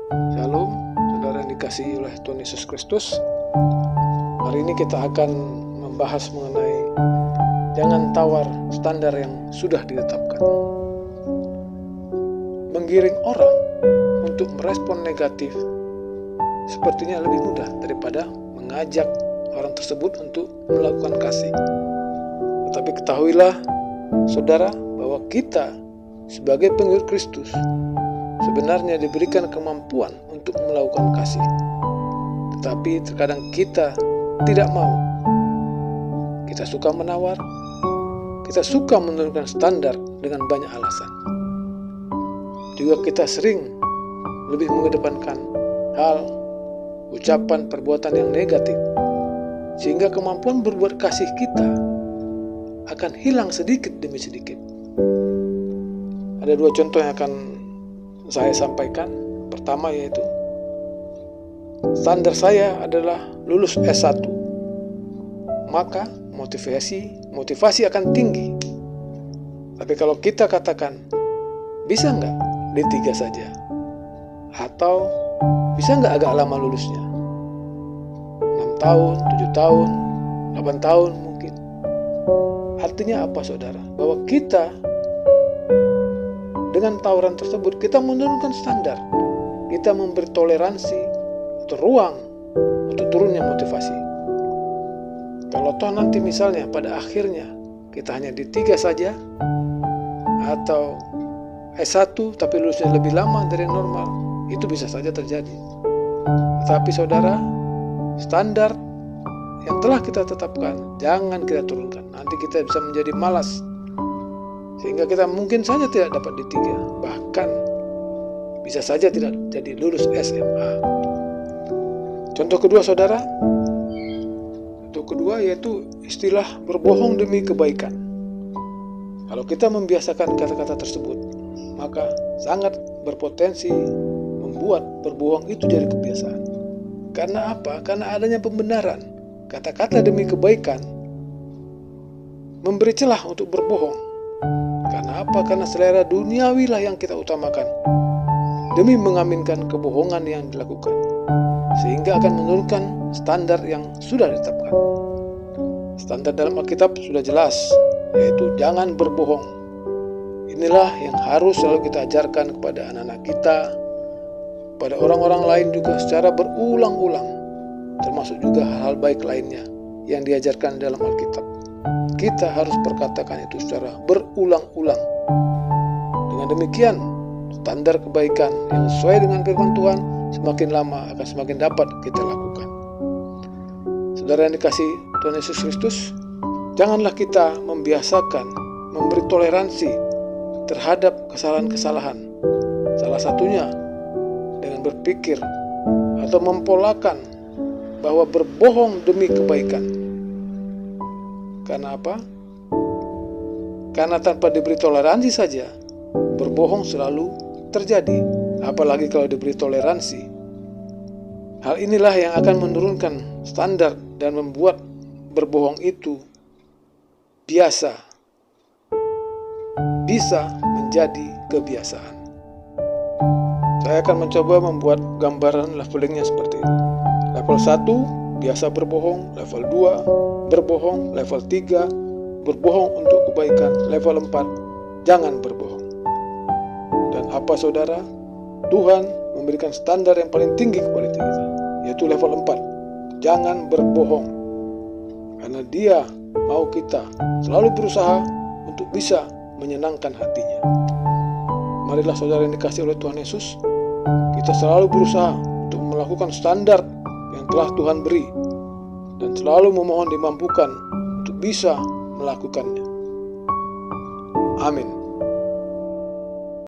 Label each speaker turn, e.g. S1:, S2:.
S1: Shalom, saudara yang dikasihi oleh Tuhan Yesus Kristus. Hari ini kita akan membahas mengenai jangan tawar standar yang sudah ditetapkan. Menggiring orang untuk merespon negatif sepertinya lebih mudah daripada mengajak orang tersebut untuk melakukan kasih. Tetapi ketahuilah, saudara, bahwa kita sebagai pengikut Kristus sebenarnya diberikan kemampuan untuk melakukan kasih. Tetapi terkadang kita tidak mau. Kita suka menawar, kita suka menurunkan standar dengan banyak alasan. Juga kita sering lebih mengedepankan hal, ucapan, perbuatan yang negatif, sehingga kemampuan berbuat kasih kita akan hilang sedikit demi sedikit. Ada dua contoh yang akan saya sampaikan. Pertama yaitu standar saya adalah lulus S1, maka motivasi akan tinggi. Tapi kalau kita katakan, bisa nggak D3 saja? Atau bisa nggak agak lama lulusnya? 6 tahun, 7 tahun, 8 tahun mungkin. Artinya apa, saudara? Bahwa kita dengan tawaran tersebut, kita menurunkan standar. Kita memberi toleransi atau ruang untuk turunnya motivasi. Kalau toh nanti misalnya pada akhirnya kita hanya D3 saja, atau S1 tapi lulusnya lebih lama dari normal, itu bisa saja terjadi. Tetapi saudara, standar yang telah kita tetapkan jangan kita turunkan. Nanti kita bisa menjadi malas, sehingga kita mungkin saja tidak dapat D3, bahkan bisa saja tidak jadi lulus SMA. Contoh kedua, saudara, yaitu istilah berbohong demi kebaikan. Kalau kita membiasakan kata-kata tersebut, maka sangat berpotensi membuat berbohong itu jadi kebiasaan. Karena apa? Karena adanya pembenaran. Kata-kata demi kebaikan memberi celah untuk berbohong. Karena apa? Karena selera duniawi lah yang kita utamakan demi mengaminkan kebohongan yang dilakukan, sehingga akan menurunkan standar yang sudah ditetapkan. Standar dalam Alkitab sudah jelas, yaitu jangan berbohong. Inilah yang harus selalu kita ajarkan kepada anak-anak kita, pada orang-orang lain juga secara berulang-ulang, termasuk juga hal-hal baik lainnya yang diajarkan dalam Alkitab. Kita harus perkatakan itu secara berulang-ulang. Dengan demikian, standar kebaikan yang sesuai dengan firman Tuhan semakin lama akan semakin dapat kita lakukan. Saudara yang dikasihi Tuhan Yesus Kristus, janganlah kita membiasakan memberi toleransi terhadap kesalahan-kesalahan. Salah satunya dengan berpikir atau mempolakan bahwa berbohong demi kebaikan. Karena apa? Karena tanpa diberi toleransi saja, berbohong selalu terjadi, apalagi kalau diberi toleransi. Hal inilah yang akan menurunkan standar dan membuat berbohong itu bisa menjadi kebiasaan. Saya akan mencoba membuat gambaran levelingnya seperti ini. Level 1, biasa berbohong. Level 2, berbohong. Level 3, berbohong untuk kebaikan. Level 4, jangan berbohong. Dan apa, saudara? Tuhan memberikan standar yang paling tinggi kepada kita, yaitu level 4, jangan berbohong. Karena Dia mau kita selalu berusaha untuk bisa menyenangkan hatinya. Marilah saudara yang dikasihi oleh Tuhan Yesus, kita selalu berusaha untuk melakukan standar yang telah Tuhan beri, dan selalu memohon dimampukan untuk bisa melakukannya. Amin.